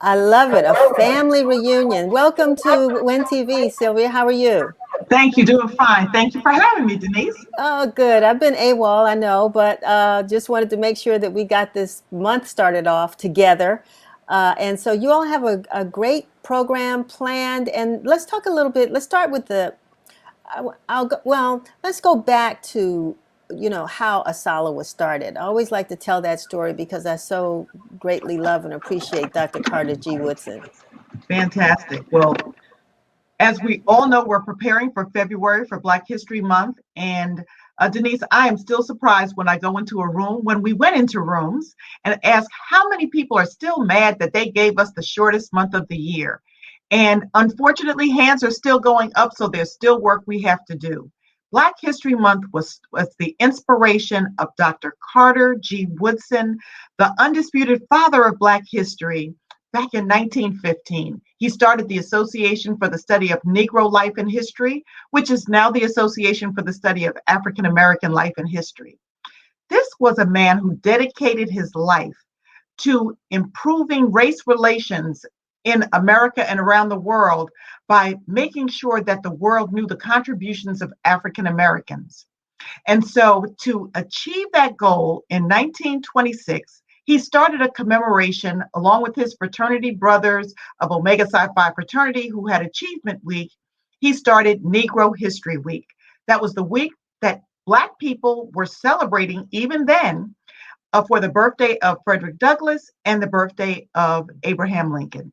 I love it. A family reunion. Welcome to Win TV, Sylvia. How are you? Thank you. Doing fine. Thank you for having me, Denise. Oh, good. I've been AWOL, I know, but just wanted to make sure that we got this month started off together. And so you all have a great program planned. And let's talk a little bit. Let's start with I'll go, well, let's go back to, how ASALH was started. I always like to tell that story because I so greatly love and appreciate Dr. Carter G. Woodson. Fantastic. Well, as we all know, we're preparing for February for Black History Month. And Denise, I am still surprised when I go into a room, when we went into rooms and ask how many people are still mad that they gave us the shortest month of the year. And unfortunately, hands are still going up, so there's still work we have to do. Black History Month was the inspiration of Dr. Carter G. Woodson, the undisputed father of Black history, back in 1915. He started the Association for the Study of Negro Life and History, which is now the Association for the Study of African American Life and History. This was a man who dedicated his life to improving race relations in America and around the world by making sure that the world knew the contributions of African Americans. And so, to achieve that goal in 1926, he started a commemoration along with his fraternity brothers of Omega Psi Phi fraternity who had Achievement Week. He started Negro History Week. That was the week that Black people were celebrating even then for the birthday of Frederick Douglass and the birthday of Abraham Lincoln.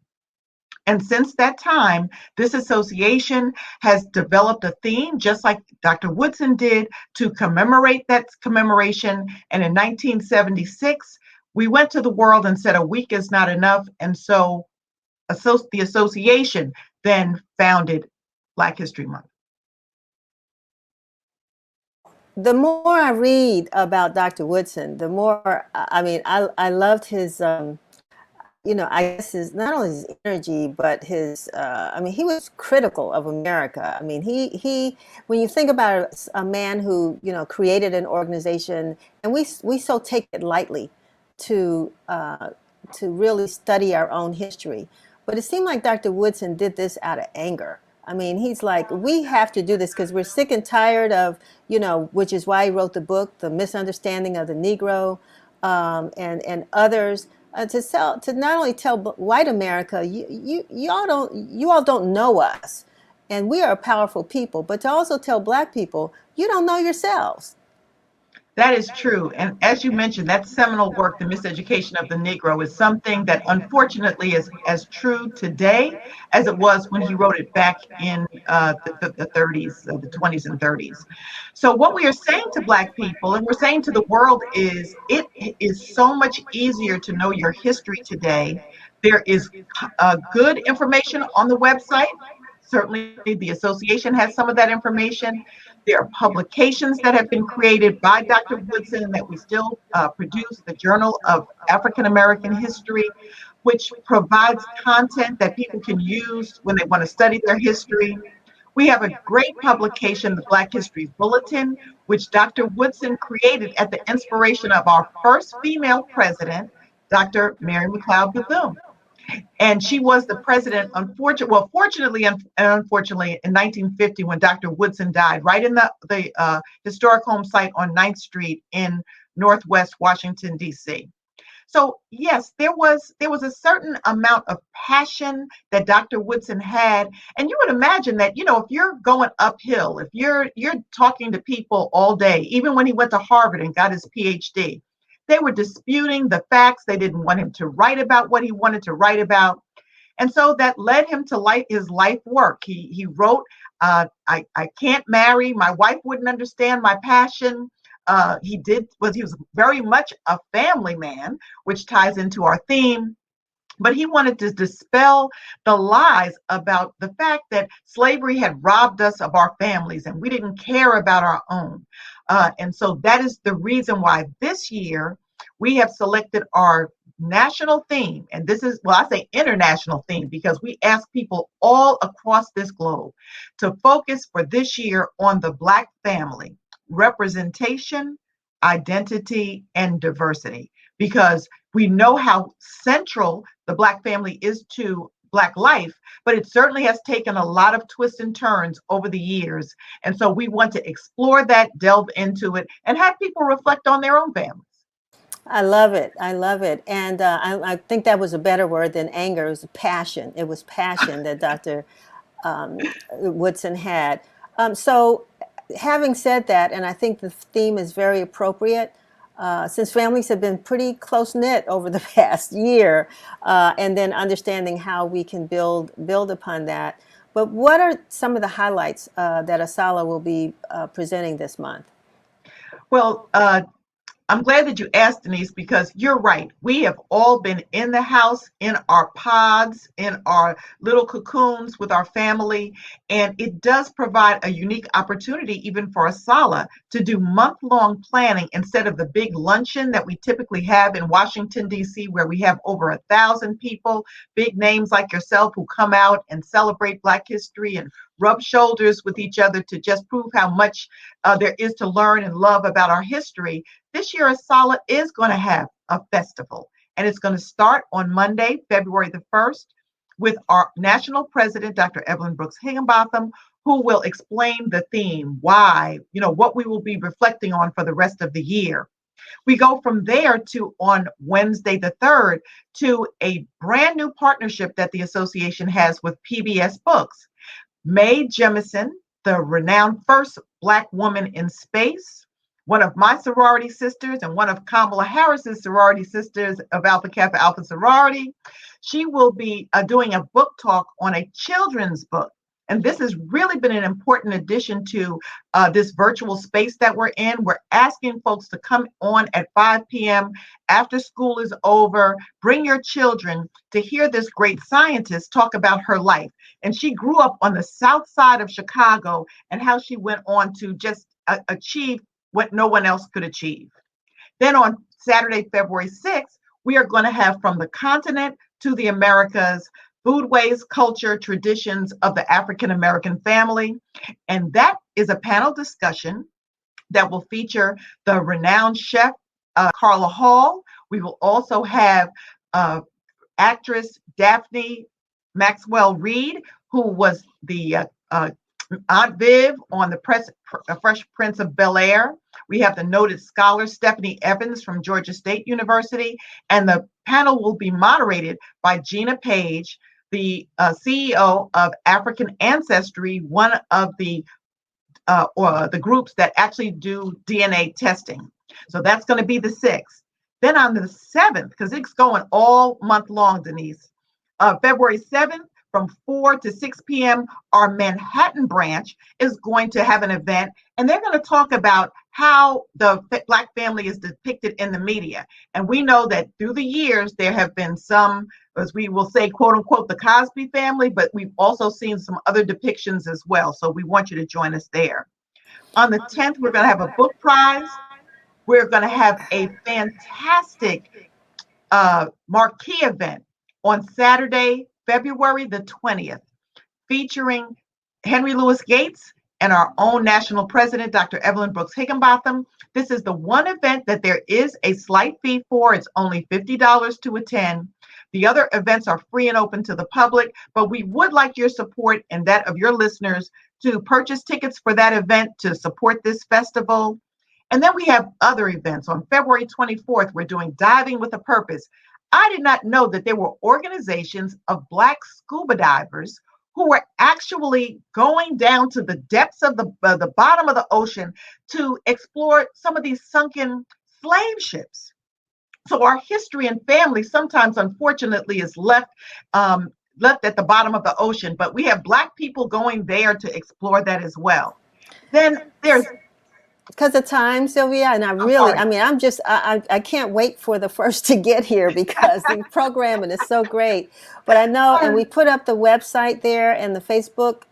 And since that time, this association has developed a theme, just like Dr. Woodson did, to commemorate that commemoration. And in 1976, we went to the world and said a week is not enough. And so the association then founded Black History Month. The more I read about Dr. Woodson, the more, I loved his, I guess not only his energy, but his, he was critical of America. I mean, when you think about a man who, created an organization, and we so take it lightly to really study our own history. But it seemed like Dr. Woodson did this out of anger. I mean, he's like, we have to do this because we're sick and tired of, which is why he wrote the book, The Misunderstanding of the Negro, and others. To not only tell white America, you all don't know us, and we are a powerful people, but to also tell Black people, you don't know yourselves. That is true. And as you mentioned, that seminal work, The Miseducation of the Negro, is something that unfortunately is as true today as it was when he wrote it back in the 30s, the 20s and 30s. So what we are saying to Black people, and we're saying to the world, is it is so much easier to know your history today. There is good information on the website. Certainly, the association has some of that information. There are publications that have been created by Dr. Woodson that we still produce, the Journal of African American History, which provides content that people can use when they want to study their history. We have a great publication, the Black History Bulletin, which Dr. Woodson created at the inspiration of our first female president, Dr. Mary McLeod Bethune. And she was the president, fortunately and unfortunately, in 1950 when Dr. Woodson died, right in the historic home site on 9th Street in Northwest Washington, D.C. So yes, there was a certain amount of passion that Dr. Woodson had. And you would imagine that, if you're going uphill, if you're talking to people all day, even when he went to Harvard and got his PhD, they were disputing the facts. They didn't want him to write about what he wanted to write about. And so that led him to his life work. He wrote, I can't marry. My wife wouldn't understand my passion. He was very much a family man, which ties into our theme. But he wanted to dispel the lies about the fact that slavery had robbed us of our families and we didn't care about our own. And so that is the reason why this year we have selected our national theme. And this is, I say international theme because we ask people all across this globe to focus for this year on the Black family, representation, identity, and diversity. Because We know how central the Black family is to Black life, but it certainly has taken a lot of twists and turns over the years. And so we want to explore that, delve into it, and have people reflect on their own families. I love it. I love it. And I think that was a better word than anger. It was passion. It was passion that Dr. Woodson had. So, having said that, and I think the theme is very appropriate, since families have been pretty close knit over the past year, and then understanding how we can build upon that. But what are some of the highlights that ASALH will be presenting this month? Well, I'm glad that you asked, Denise, because you're right. We have all been in the house, in our pods, in our little cocoons with our family, and it does provide a unique opportunity, even for ASALH, to do month-long planning instead of the big luncheon that we typically have in Washington, D.C., where we have over 1,000 people, big names like yourself who come out and celebrate Black history and rub shoulders with each other to just prove how much there is to learn and love about our history. This year, ASALH is going to have a festival, and it's going to start on Monday, February the 1st, with our national president, Dr. Evelyn Brooks Higginbotham, who will explain the theme, why, what we will be reflecting on for the rest of the year. We go from there to on Wednesday the 3rd to a brand new partnership that the association has with PBS Books. Mae Jemison, the renowned first Black woman in space, one of my sorority sisters and one of Kamala Harris's sorority sisters of Alpha Kappa Alpha Sorority. She will be doing a book talk on a children's book. And this has really been an important addition to this virtual space that we're in. We're asking folks to come on at 5 p.m. after school is over. Bring your children to hear this great scientist talk about her life. And she grew up on the south side of Chicago and how she went on to just achieve what no one else could achieve. Then on Saturday, February 6th, we are going to have From the Continent to the Americas, Foodways, Culture, Traditions of the African American Family. And that is a panel discussion that will feature the renowned chef, Carla Hall. We will also have actress Daphne Maxwell Reid, who was the Aunt Viv on the Fresh Prince of Bel-Air. We have the noted scholar Stephanie Evans from Georgia State University, and the panel will be moderated by Gina Page, the CEO of African Ancestry, one of the groups that actually do DNA testing. So that's going to be the 6th. Then on the 7th, because it's going all month long, Denise, February 7th, from 4 to 6 p.m., our Manhattan branch is going to have an event, and they're going to talk about how the Black family is depicted in the media. And we know that through the years, there have been some, as we will say, quote unquote, the Cosby family, but we've also seen some other depictions as well. So we want you to join us there. On the 10th, we're going to have a book prize. We're going to have a fantastic marquee event on Saturday, February the 20th, featuring Henry Louis Gates and our own national president, Dr. Evelyn Brooks Higginbotham. This is the one event that there is a slight fee for. It's only $50 to attend. The other events are free and open to the public, but we would like your support and that of your listeners to purchase tickets for that event to support this festival. And then we have other events. On February 24th, we're doing Diving with a Purpose. I did not know that there were organizations of Black scuba divers who were actually going down to the depths of the bottom of the ocean to explore some of these sunken slave ships. So our history and family sometimes, unfortunately, is left at the bottom of the ocean, but we have Black people going there to explore that as well. Then there's because of time, Sylvia, and I can't wait for the first to get here because the programming is so great. But I know, and we put up the website there and the Facebook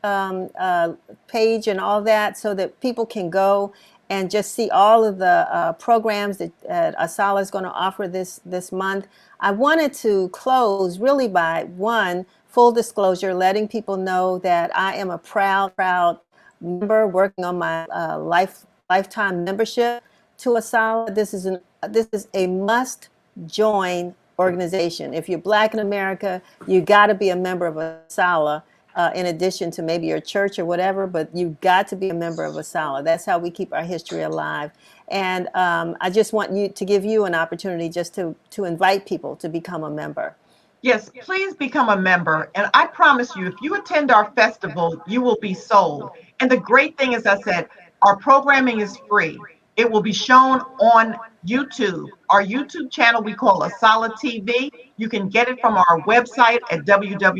page and all that so that people can go and just see all of the programs that ASALH is going to offer this month. I wanted to close really by one, full disclosure, letting people know that I am a proud member working on my lifetime membership to ASALH. This is a must join organization. If you're Black in America, you got to be a member of ASALH. In addition to maybe your church or whatever, but you've got to be a member of ASALH. That's how we keep our history alive. And I just want you to give you an opportunity just to invite people to become a member. Yes, please become a member. And I promise you, if you attend our festival, you will be sold. And the great thing, as I said, our programming is free. It will be shown on YouTube. Our YouTube channel we call ASALH TV. You can get it from our website at www.asalh.org.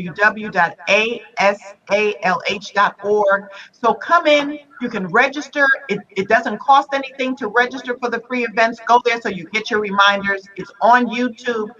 So come in, you can register. It doesn't cost anything to register for the free events. Go there so you get your reminders. It's on YouTube.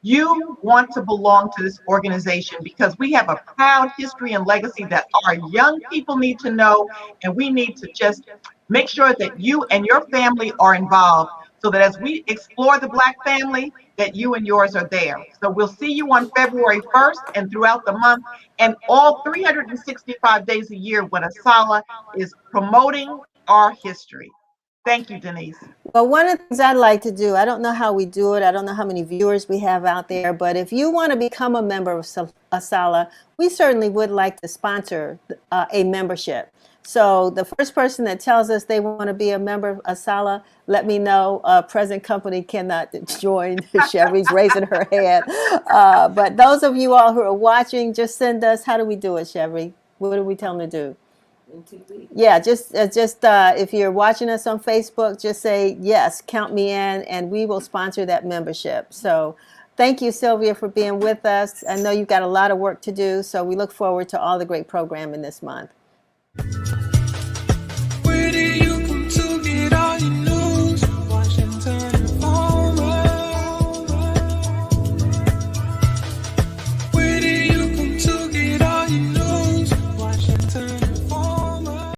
You want to belong to this organization because we have a proud history and legacy that our young people need to know, and we need to just make sure that you and your family are involved so that as we explore the Black family, that you and yours are there. So we'll see you on February 1st and throughout the month and all 365 days a year when ASALH is promoting our history. Thank you, Denise. Well, one of the things I'd like to do, I don't know how we do it. I don't know how many viewers we have out there, but if you want to become a member of ASALH, we certainly would like to sponsor a membership. So the first person that tells us they want to be a member of ASALH, let me know. Present company cannot join. Sherry's raising her hand. But those of you all who are watching, just send us, how do we do it, Sherry? What do we tell them to do? Yeah, just if you're watching us on Facebook, just say yes, count me in, and we will sponsor that membership. So thank you, Sylvia, for being with us. I know you've got a lot of work to do, so we look forward to all the great programming this month.